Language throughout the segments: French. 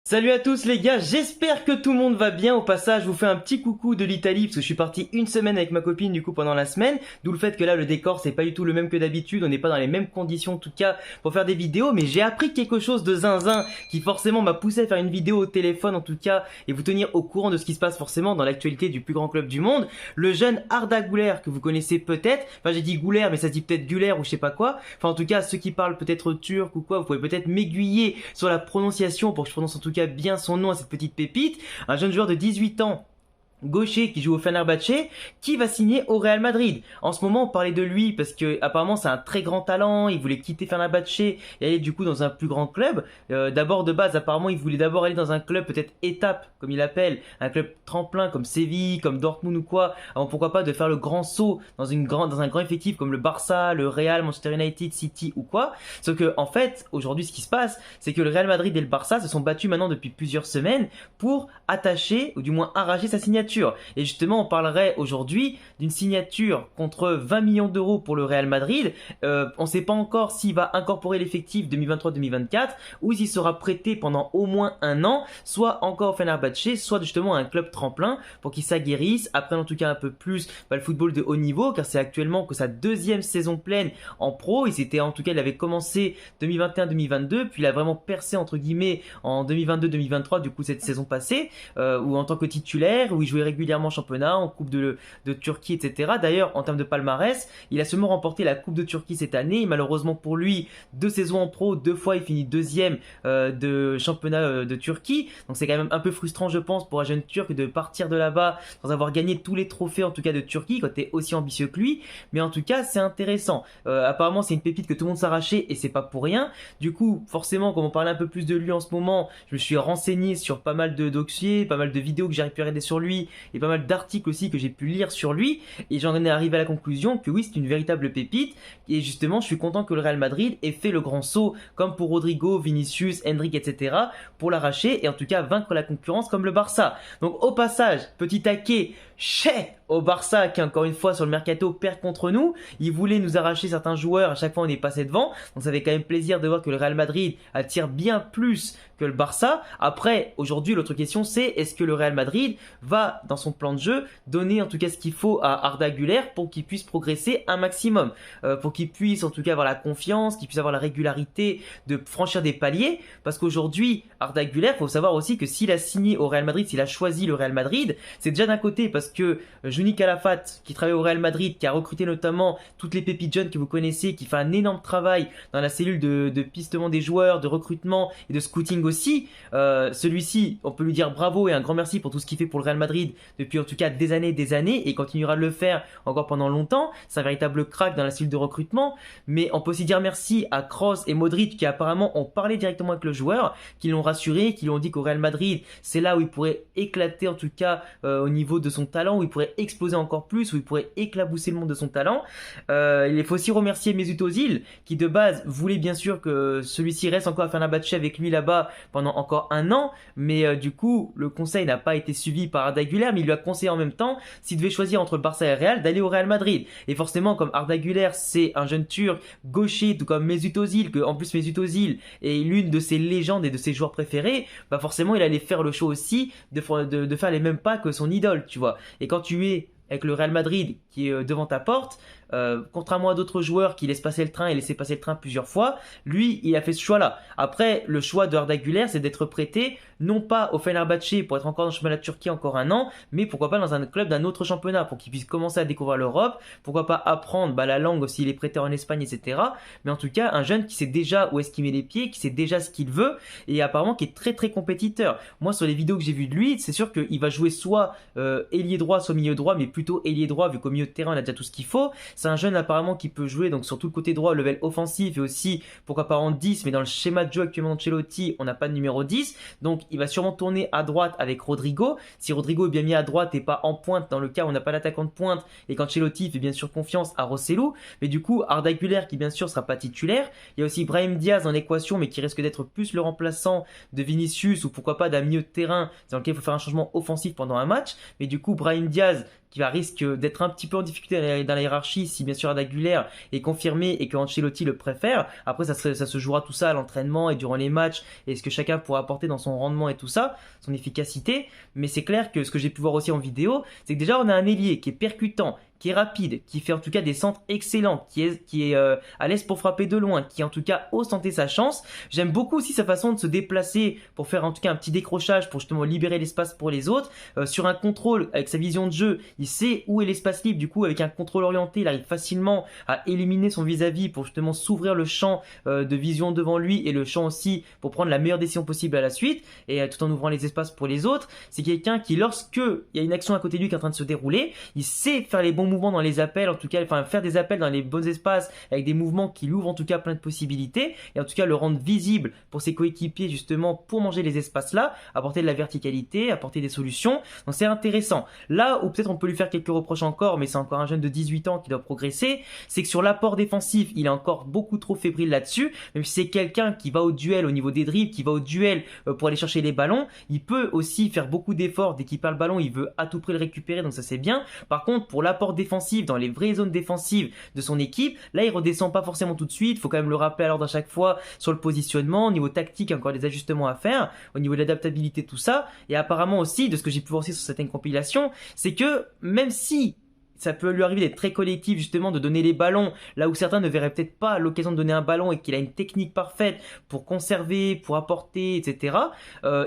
Salut à tous les gars, j'espère que tout le monde va bien. Au passage, je vous fais un petit coucou de l'Italie parce que je suis parti une semaine avec ma copine du coup pendant la semaine. D'où le fait que là le décor c'est pas du tout le même que d'habitude, on n'est pas dans les mêmes conditions en tout cas pour faire des vidéos. Mais j'ai appris quelque chose de zinzin qui forcément m'a poussé à faire une vidéo au téléphone en tout cas et vous tenir au courant de ce qui se passe forcément dans l'actualité du plus grand club du monde. Le jeune Arda Güler que vous connaissez peut-être, enfin j'ai dit Güler mais ça se dit peut-être Güler ou je sais pas quoi. Enfin en tout cas ceux qui parlent peut-être turc ou quoi, vous pouvez peut-être m'aiguiller sur la prononciation pour que je prononce en tout cas bien son nom à cette petite pépite. Un jeune joueur de 18 ans gaucher qui joue au Fenerbahçe, qui va signer au Real Madrid. En ce moment, on parlait de lui parce que apparemment c'est un très grand talent. Il voulait quitter Fenerbahçe et aller du coup dans un plus grand club. D'abord de base, apparemment, il voulait d'abord aller dans un club peut-être étape, comme il appelle, un club tremplin comme Séville, comme Dortmund ou quoi. Avant pourquoi pas de faire le grand saut dans un grand effectif comme le Barça, le Real, Manchester United, City ou quoi. Sauf que en fait, aujourd'hui, ce qui se passe, c'est que le Real Madrid et le Barça se sont battus maintenant depuis plusieurs semaines pour attacher ou du moins arracher sa signature. Et justement, on parlerait aujourd'hui d'une signature contre 20 millions d'euros pour le Real Madrid. On ne sait pas encore s'il va incorporer l'effectif 2023-2024 ou s'il sera prêté pendant au moins un an, soit encore au Fenerbahçe, soit justement à un club tremplin pour qu'il s'aguerrisse, apprenne en tout cas un peu plus le football de haut niveau, car c'est actuellement que sa deuxième saison pleine en pro. Il avait commencé 2021-2022, puis il a vraiment percé entre guillemets en 2022-2023, du coup cette saison passée, où en tant que titulaire, où il jouait régulièrement en championnat, en Coupe de Turquie, etc. D'ailleurs, en termes de palmarès, il a seulement remporté la Coupe de Turquie cette année. Et malheureusement pour lui, 2 saisons en pro, 2 fois il finit deuxième de championnat de Turquie. Donc c'est quand même un peu frustrant, je pense, pour un jeune Turc de partir de là-bas sans avoir gagné tous les trophées, en tout cas de Turquie, quand tu es aussi ambitieux que lui. Mais en tout cas, c'est intéressant. Apparemment, c'est une pépite que tout le monde s'arrachait et c'est pas pour rien. Du coup, forcément, comme on parlait un peu plus de lui en ce moment, je me suis renseigné sur pas mal de dossiers, pas mal de vidéos que j'ai pu regarder sur lui et pas mal d'articles aussi que j'ai pu lire sur lui, et j'en ai arrivé à la conclusion que oui, c'est une véritable pépite. Et justement, je suis content que le Real Madrid ait fait le grand saut comme pour Rodrigo, Vinicius, Hendrick, etc. pour l'arracher et en tout cas vaincre la concurrence comme le Barça. Donc au passage, petit taquet chez au Barça qui encore une fois sur le mercato perd contre nous. Il voulait nous arracher certains joueurs, à chaque fois on est passé devant, donc ça fait quand même plaisir de voir que le Real Madrid attire bien plus que le Barça. Après, aujourd'hui, l'autre question c'est est-ce que le Real Madrid va, dans son plan de jeu, donner en tout cas ce qu'il faut à Arda Güler pour qu'il puisse progresser un maximum, pour qu'il puisse en tout cas avoir la confiance, qu'il puisse avoir la régularité de franchir des paliers, parce qu'aujourd'hui, Arda Güler, faut savoir aussi que s'il a signé au Real Madrid, s'il a choisi le Real Madrid, c'est déjà d'un côté parce que Juni Calafat, qui travaille au Real Madrid, qui a recruté notamment toutes les pépites jeunes que vous connaissez, qui fait un énorme travail dans la cellule de pistement des joueurs, de recrutement et de scouting aussi, celui-ci, on peut lui dire bravo et un grand merci pour tout ce qu'il fait pour le Real Madrid depuis en tout cas des années et continuera de le faire encore pendant longtemps. C'est un véritable crack dans la cellule de recrutement, mais on peut aussi dire merci à Kroos et Modric qui apparemment ont parlé directement avec le joueur, qui l'ont rassuré, qui lui ont dit qu'au Real Madrid c'est là où il pourrait éclater en tout cas au niveau de son talent, où il pourrait exploser encore plus, où il pourrait éclabousser le monde de son talent. Il faut aussi remercier Mesut Özil qui de base voulait bien sûr que celui-ci reste encore à Fenerbahçe avec lui là-bas pendant encore un an, mais du coup le conseil n'a pas été suivi par Arda Güler, mais il lui a conseillé en même temps, s'il devait choisir entre le Barça et le Real, d'aller au Real Madrid. Et forcément, comme Arda Güler c'est un jeune turc gaucher, tout comme Mesut Özil, que en plus Mesut Özil est l'une de ses légendes et de ses joueurs préférés, bah forcément il allait faire le show aussi de faire les mêmes pas que son idole, tu vois. Et quand tu es avec le Real Madrid qui est devant ta porte, contrairement à d'autres joueurs qui laissent passer le train et laissaient passer le train plusieurs fois, lui, il a fait ce choix-là. Après, le choix de Arda Güler, c'est d'être prêté, non pas au Fenerbahçe pour être encore dans le championnat de Turquie encore un an, mais pourquoi pas dans un club d'un autre championnat pour qu'il puisse commencer à découvrir l'Europe, pourquoi pas apprendre la langue s'il est prêté en Espagne, etc. Mais en tout cas, un jeune qui sait déjà où est-ce qu'il met les pieds, qui sait déjà ce qu'il veut, et apparemment qui est très très compétiteur. Moi, sur les vidéos que j'ai vues de lui, c'est sûr qu'il va jouer soit ailier droit, soit milieu droit, mais plutôt ailier droit, vu qu'au milieu de terrain, il a déjà tout ce qu'il faut. C'est un jeune apparemment qui peut jouer donc sur tout le côté droit, level offensif et aussi pourquoi pas en 10, mais dans le schéma de jeu actuellement d'Ancelotti, on n'a pas de numéro 10. Donc il va sûrement tourner à droite avec Rodrigo. Si Rodrigo est bien mis à droite et pas en pointe, dans le cas où on n'a pas d'attaquant de pointe et qu'Ancelotti fait bien sûr confiance à Rosselló, mais du coup Arda Güler qui bien sûr sera pas titulaire. Il y a aussi Brahim Diaz dans l'équation, mais qui risque d'être plus le remplaçant de Vinicius ou pourquoi pas d'un milieu de terrain dans lequel il faut faire un changement offensif pendant un match. Mais du coup Brahim Diaz qui va risque d'être un petit peu en difficulté dans la hiérarchie si bien sûr Arda Güler est confirmé et que Ancelotti le préfère. Après, ça se jouera tout ça à l'entraînement et durant les matchs et ce que chacun pourra apporter dans son rendement et tout ça, son efficacité. Mais c'est clair que ce que j'ai pu voir aussi en vidéo, c'est que déjà on a un ailier qui est percutant, qui est rapide, qui fait en tout cas des centres excellents, qui est à l'aise pour frapper de loin, qui en tout cas ose tenter sa chance. J'aime beaucoup aussi sa façon de se déplacer pour faire en tout cas un petit décrochage pour justement libérer l'espace pour les autres. Sur un contrôle, avec sa vision de jeu, il sait où est l'espace libre. Du coup, avec un contrôle orienté, il arrive facilement à éliminer son vis-à-vis pour justement s'ouvrir le champ de vision devant lui et le champ aussi pour prendre la meilleure décision possible à la suite et tout en ouvrant les espaces pour les autres. C'est quelqu'un qui, lorsque il y a une action à côté de lui qui est en train de se dérouler, il sait faire les bons mouvements dans les appels, en tout cas, enfin faire des appels dans les bons espaces avec des mouvements qui lui ouvrent en tout cas plein de possibilités et en tout cas le rendre visible pour ses coéquipiers justement pour manger les espaces là, apporter de la verticalité, apporter des solutions. Donc c'est intéressant. Là où peut-être on peut lui faire quelques reproches encore, mais c'est encore un jeune de 18 ans qui doit progresser, c'est que sur l'apport défensif, il est encore beaucoup trop fébrile là-dessus, même si c'est quelqu'un qui va au duel au niveau des dribbles, qui va au duel pour aller chercher les ballons, il peut aussi faire beaucoup d'efforts dès qu'il perd le ballon, il veut à tout prix le récupérer, donc ça c'est bien. Par contre, pour l'apport défensif dans les vraies zones défensives de son équipe, là il redescend pas forcément tout de suite, il faut quand même le rappeler à l'ordre à chaque fois sur le positionnement, au niveau tactique, il y a encore des ajustements à faire, au niveau de l'adaptabilité, tout ça, et apparemment aussi, de ce que j'ai pu voir aussi sur certaines compilations, c'est que même si ça peut lui arriver d'être très collectif justement, de donner les ballons là où certains ne verraient peut-être pas l'occasion de donner un ballon et qu'il a une technique parfaite pour conserver, pour apporter, etc.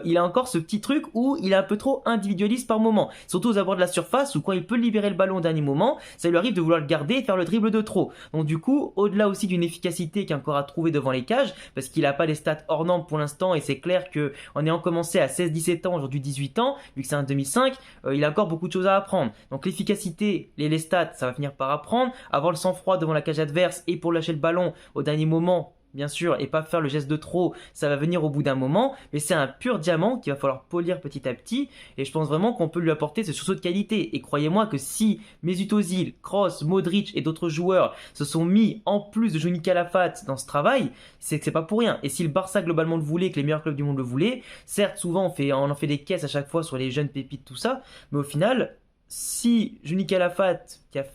Il a encore ce petit truc où il est un peu trop individualiste par moment, surtout aux abords de la surface où quand il peut libérer le ballon au dernier moment, ça lui arrive de vouloir le garder et faire le dribble de trop. Donc du coup, au-delà aussi d'une efficacité qu'il y a encore à trouver devant les cages, parce qu'il n'a pas les stats hors normes pour l'instant et c'est clair qu'en ayant commencé à 16-17 ans, aujourd'hui 18 ans, vu que c'est un 2005, il a encore beaucoup de choses à apprendre. Donc l'efficacité, les stats, ça va finir par apprendre, avoir le sang-froid devant la cage adverse et pour lâcher le ballon au dernier moment, bien sûr, et pas faire le geste de trop, ça va venir au bout d'un moment, mais c'est un pur diamant qu'il va falloir polir petit à petit, et je pense vraiment qu'on peut lui apporter ce sursaut de qualité. Et croyez-moi que si Mesut Özil, Kroos, Modric et d'autres joueurs se sont mis en plus de Johnny Calafat dans ce travail, c'est que c'est pas pour rien. Et si le Barça globalement le voulait, que les meilleurs clubs du monde le voulaient, certes souvent on en fait des caisses à chaque fois sur les jeunes pépites, tout ça, mais au final, si Johnny Calafat, qui a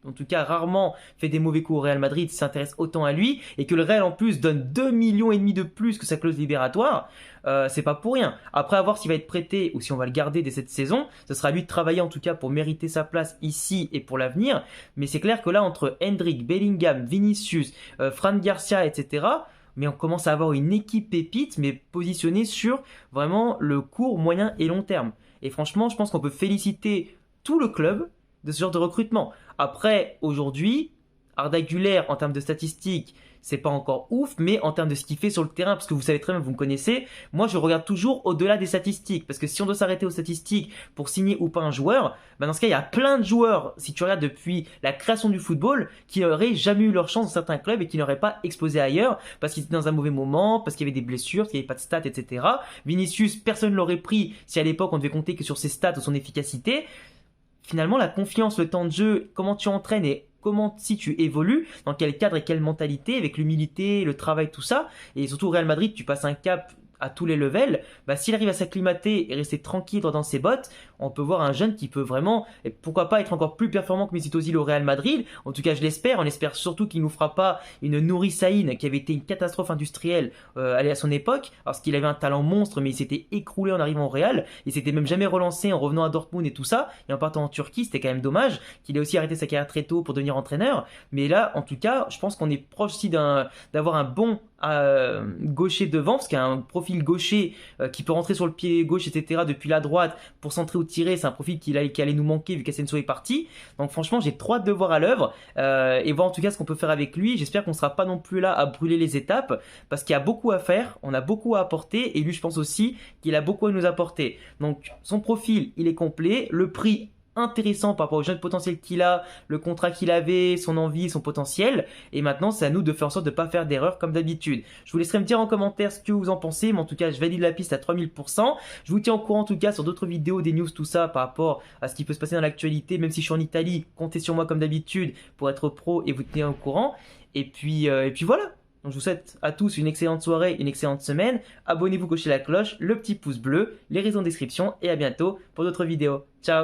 en tout cas rarement fait des mauvais coups au Real Madrid, s'intéresse autant à lui, et que le Real en plus donne 2,5 millions de plus que sa clause libératoire, c'est pas pour rien. Après, à voir s'il va être prêté ou si on va le garder dès cette saison, ce sera à lui de travailler en tout cas pour mériter sa place ici et pour l'avenir, mais c'est clair que là, entre Hendrick, Bellingham, Vinicius, Fran Garcia, etc., mais on commence à avoir une équipe pépite, mais positionnée sur vraiment le court, moyen et long terme. Et franchement, je pense qu'on peut féliciter tout le club de ce genre de recrutement. Après, aujourd'hui, Arda Güler, en termes de statistiques, c'est pas encore ouf, mais en termes de ce qu'il fait sur le terrain, parce que vous savez très bien, vous me connaissez, moi je regarde toujours au-delà des statistiques, parce que si on doit s'arrêter aux statistiques pour signer ou pas un joueur, ben dans ce cas, il y a plein de joueurs, si tu regardes depuis la création du football, qui n'auraient jamais eu leur chance dans certains clubs et qui n'auraient pas explosé ailleurs, parce qu'ils étaient dans un mauvais moment, parce qu'il y avait des blessures, parce qu'il n'y avait pas de stats, etc. Vinicius, personne ne l'aurait pris si à l'époque on devait compter que sur ses stats ou son efficacité. Finalement, la confiance, le temps de jeu, comment tu entraînes et comment si tu évolues, dans quel cadre et quelle mentalité, avec l'humilité, le travail, tout ça, et surtout au Real Madrid, tu passes un cap à tous les levels, bah, s'il arrive à s'acclimater et rester tranquille droit dans ses bottes, on peut voir un jeune qui peut vraiment, et pourquoi pas être encore plus performant que Mesut Özil au Real Madrid. En tout cas, je l'espère. On espère surtout qu'il nous fera pas une Nouri Sahin qui avait été une catastrophe industrielle à son époque, parce qu'il avait un talent monstre, mais il s'était écroulé en arrivant au Real. Il s'était même jamais relancé en revenant à Dortmund et tout ça. Et en partant en Turquie, c'était quand même dommage qu'il ait aussi arrêté sa carrière très tôt pour devenir entraîneur. Mais là, en tout cas, je pense qu'on est proche aussi d'avoir un bon gaucher devant, parce qu'il y a un profil gaucher qui peut rentrer sur le pied gauche, etc. depuis la droite pour centrer ou tirer. C'est un profil qui allait nous manquer vu qu'Asensio est parti. Donc franchement, j'ai trop hâte de voir à l'œuvre et voir en tout cas ce qu'on peut faire avec lui. J'espère qu'on sera pas non plus là à brûler les étapes, parce qu'il y a beaucoup à faire, on a beaucoup à apporter, et lui je pense aussi qu'il a beaucoup à nous apporter. Donc son profil, il est complet, le prix intéressant par rapport au jeune potentiel qu'il a, le contrat qu'il avait, son envie, son potentiel. Et maintenant, c'est à nous de faire en sorte de ne pas faire d'erreur comme d'habitude. Je vous laisserai me dire en commentaire ce que vous en pensez, mais en tout cas, je valide la piste à 3000%. Je vous tiens au courant en tout cas sur d'autres vidéos, des news, tout ça, par rapport à ce qui peut se passer dans l'actualité. Même si je suis en Italie, comptez sur moi comme d'habitude pour être pro et vous tenir au courant. Et puis voilà. Donc je vous souhaite à tous une excellente soirée, une excellente semaine. Abonnez-vous, cochez la cloche, le petit pouce bleu, les réseaux en description, et à bientôt pour d'autres vidéos. Ciao!